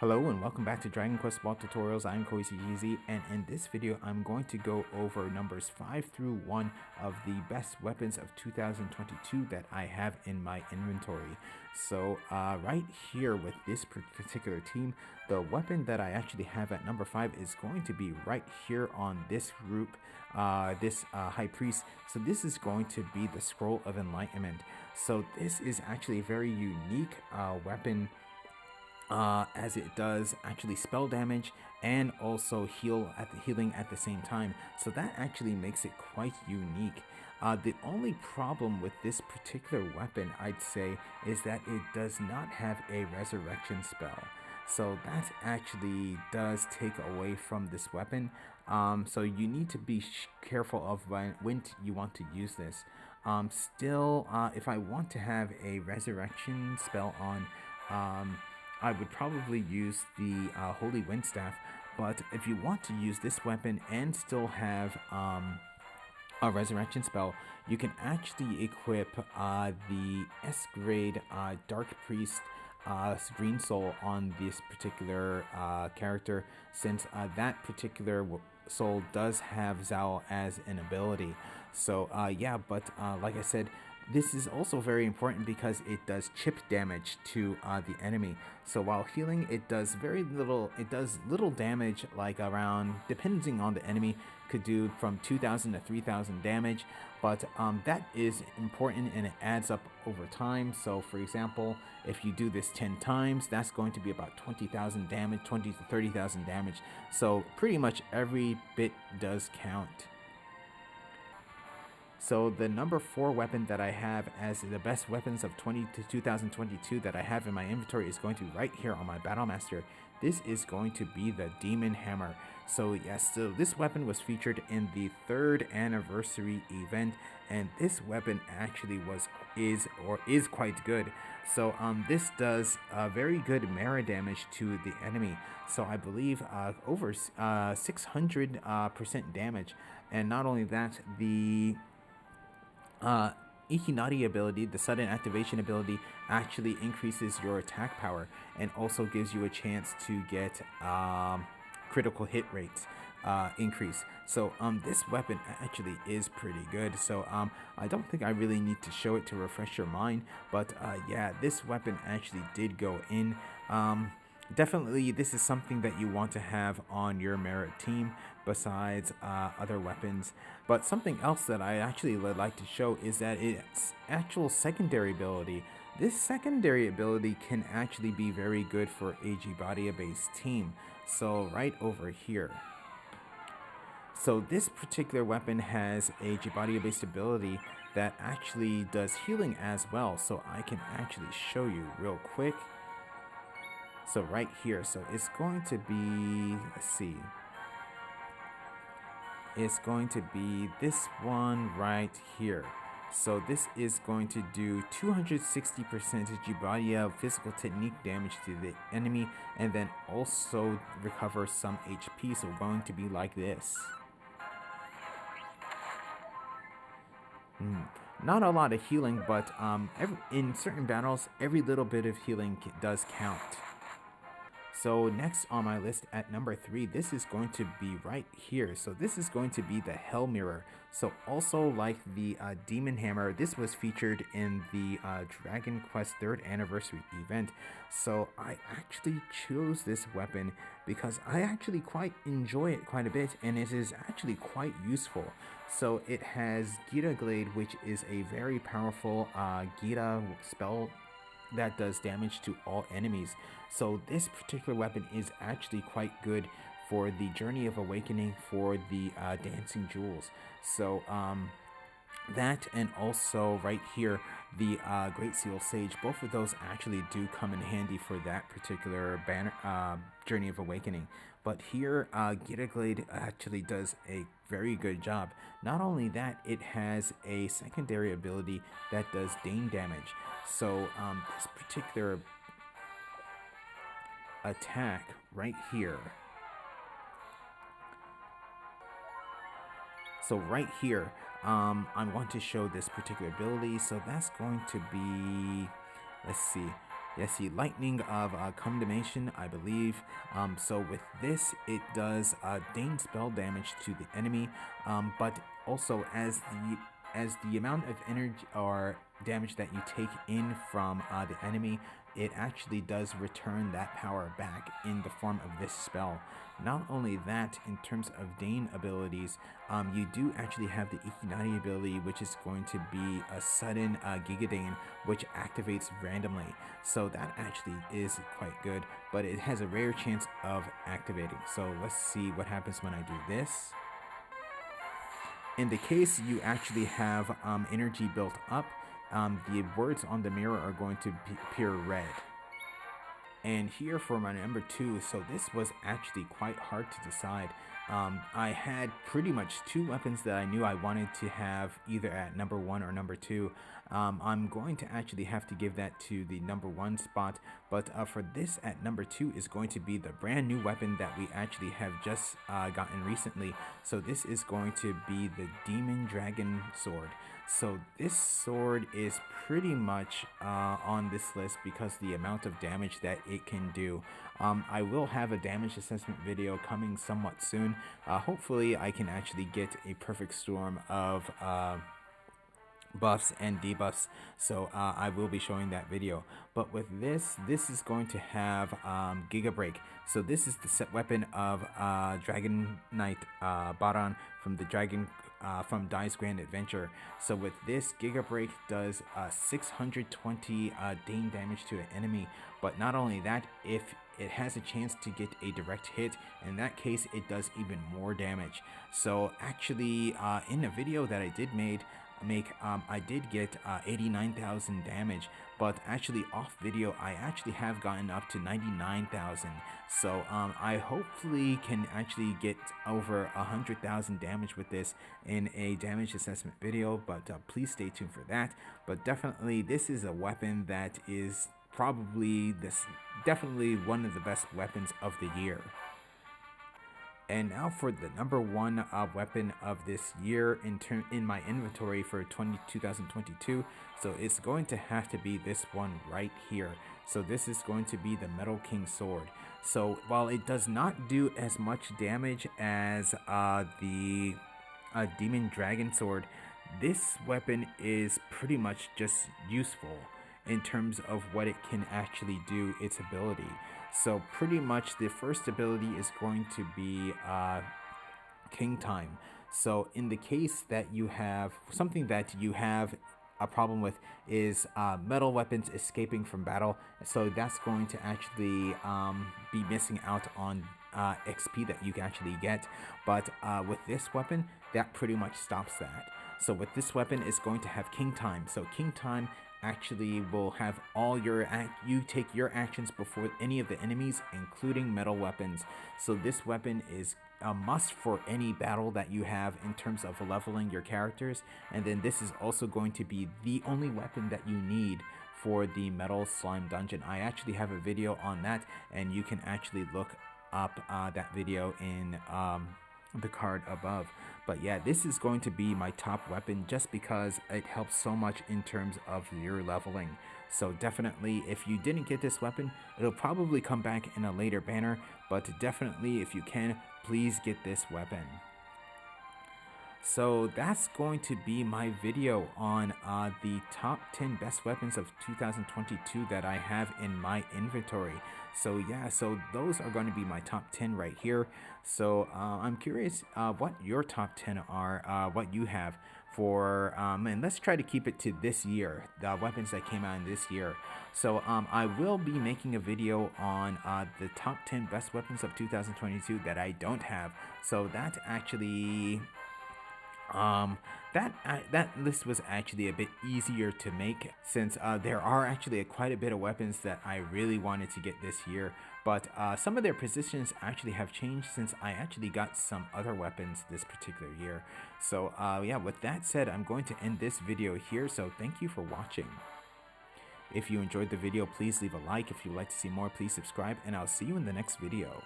Hello and welcome back to Dragon Quest Ball Tutorials. I'm Koichi, and in this video I'm going to go over numbers 5 through 1 of the best weapons of 2022 that I have in my inventory. So right here with this particular team, the weapon that I actually have at number 5 is going to be right here on this group, this High Priest. So this is going to be the Scroll of Enlightenment. So this is actually a very unique weapon, as it does actually spell damage and also healing at the same time. So that actually makes it quite unique. The only problem with this particular weapon, I'd say, is that it does not have a resurrection spell. So that actually does take away from this weapon. So you need to be careful of when you want to use this. Still, if I want to have a resurrection spell on, I would probably use the Holy Wind Staff. But if you want to use this weapon and still have a resurrection spell, you can actually equip the S grade Dark Priest Green Soul on this particular character, since that particular soul does have Zao as an ability. So yeah, but like I said, this is also very important because it does chip damage to the enemy. So while healing, it does very little. It does little damage, like around, depending on the enemy, could do from 2,000 to 3,000 damage. But that is important and it adds up over time. So for example, if you do this 10 times, that's going to be about 20,000 damage, 20 to 30,000 damage. So pretty much every bit does count. So the number 4 weapon that I have as the best weapons of 2022 that I have in my inventory is going to be right here on my Battle Master. This is going to be the Demon Hammer. So yes, so this weapon was featured in the 3rd anniversary event, and this weapon actually is quite good. So this does very good melee damage to the enemy. So I believe over 600% damage, and not only that, the Ikinari ability, the sudden activation ability, actually increases your attack power and also gives you a chance to get critical hit rates increase. So this weapon actually is pretty good. So I don't think I really need to show it to refresh your mind, but yeah, this weapon actually did go in. Definitely, this is something that you want to have on your merit team besides other weapons. But something else that I actually would like to show is that its actual secondary ability. This secondary ability can actually be very good for a Jibadia-based team. So right over here. So this particular weapon has a Jibadia-based ability that actually does healing as well. So I can actually show you real quick. So right here, so it's going to be, let's see, it's going to be this one right here. So this is going to do 260% Jibadia physical technique damage to the enemy, and then also recover some HP, so going to be like this. Not a lot of healing, but in certain battles, every little bit of healing does count. So next on my list at number 3, this is going to be right here. So this is going to be the Hell Mirror. So also like the Demon Hammer, this was featured in the Dragon Quest 3rd anniversary event. So I actually chose this weapon because I actually quite enjoy it quite a bit, and it is actually quite useful. So it has Gita Glade, which is a very powerful Gita spell that does damage to all enemies. So this particular weapon is actually quite good for the Journey of Awakening for the Dancing Jewels. So that, and also right here, the Great Seal Sage, both of those actually do come in handy for that particular Journey of Awakening. But here, Gita Glade actually does a very good job. Not only that, it has a secondary ability that does Dane damage. So this particular attack right here. So right here, I'm going to show this particular ability. So that's going to be, let's see, Yes, the lightning of condemnation, I believe. So with this, it does gain spell damage to the enemy, but also as the amount of energy or damage that you take in from the enemy, it actually does return that power back in the form of this spell. Not only that, in terms of Dane abilities, you do actually have the Ikinari ability, which is going to be a sudden Giga Dane, which activates randomly. So that actually is quite good, but it has a rare chance of activating. So let's see what happens when I do this. In the case you actually have energy built up, the words on the mirror are going to appear red. And here for my number 2, so this was actually quite hard to decide. I had pretty much 2 weapons that I knew I wanted to have either at number 1 or number 2. I'm going to actually have to give that to the number 1 spot, but for this at number 2 is going to be the brand new weapon that we actually have just gotten recently. So this is going to be the Demon Dragon Sword. So this sword is pretty much on this list because the amount of damage that it can do. I will have a damage assessment video coming somewhat soon. Hopefully I can actually get a perfect storm of buffs and debuffs, so I will be showing that video. But with this is going to have Giga Break. So this is the set weapon of Dragon Knight Baran from the Dragon from Dai's Grand Adventure. So with this, Giga Break does 620 Dane damage to an enemy. But not only that, if it has a chance to get a direct hit, in that case it does even more damage. So actually in a video that I did make, I did get 89,000 damage, but actually off video I actually have gotten up to 99,000. So I hopefully can actually get over 100,000 damage with this in a damage assessment video, but please stay tuned for that. But definitely this is a weapon that is definitely one of the best weapons of the year. And now for the number 1 weapon of this year in my inventory for 2022. So it's going to have to be this one right here. So this is going to be the Metal King Sword. So while it does not do as much damage as the Demon Dragon Sword, this weapon is pretty much just useful in terms of what it can actually do, its ability. So pretty much the first ability is going to be King Time. So in the case that you have something that you have a problem with is metal weapons escaping from battle, so that's going to actually be missing out on XP that you can actually get. But with this weapon, that pretty much stops that. So with this weapon, it's going to have King Time. So King Time actually will have all your you take your actions before any of the enemies, including metal weapons. So this weapon is a must for any battle that you have in terms of leveling your characters. And then this is also going to be the only weapon that you need for the Metal Slime Dungeon. I actually have a video on that, and you can actually look up that video in the card above. But yeah, this is going to be my top weapon just because it helps so much in terms of your leveling. So definitely, if you didn't get this weapon, it'll probably come back in a later banner, but definitely if you can, please get this weapon. So that's going to be my video on the top 10 best weapons of 2022 that I have in my inventory. So yeah, so those are going to be my top 10 right here. So I'm curious what your top 10 are, what you have for, and let's try to keep it to this year, the weapons that came out in this year. So I will be making a video on the top 10 best weapons of 2022 that I don't have. So that's actually that list was actually a bit easier to make since there are actually quite a bit of weapons that I really wanted to get this year, but some of their positions actually have changed since I actually got some other weapons this particular year. So yeah, with that said, I'm going to end this video here, so thank you for watching. If you enjoyed the video, please leave a like. If you'd like to see more, please subscribe, and I'll see you in the next video.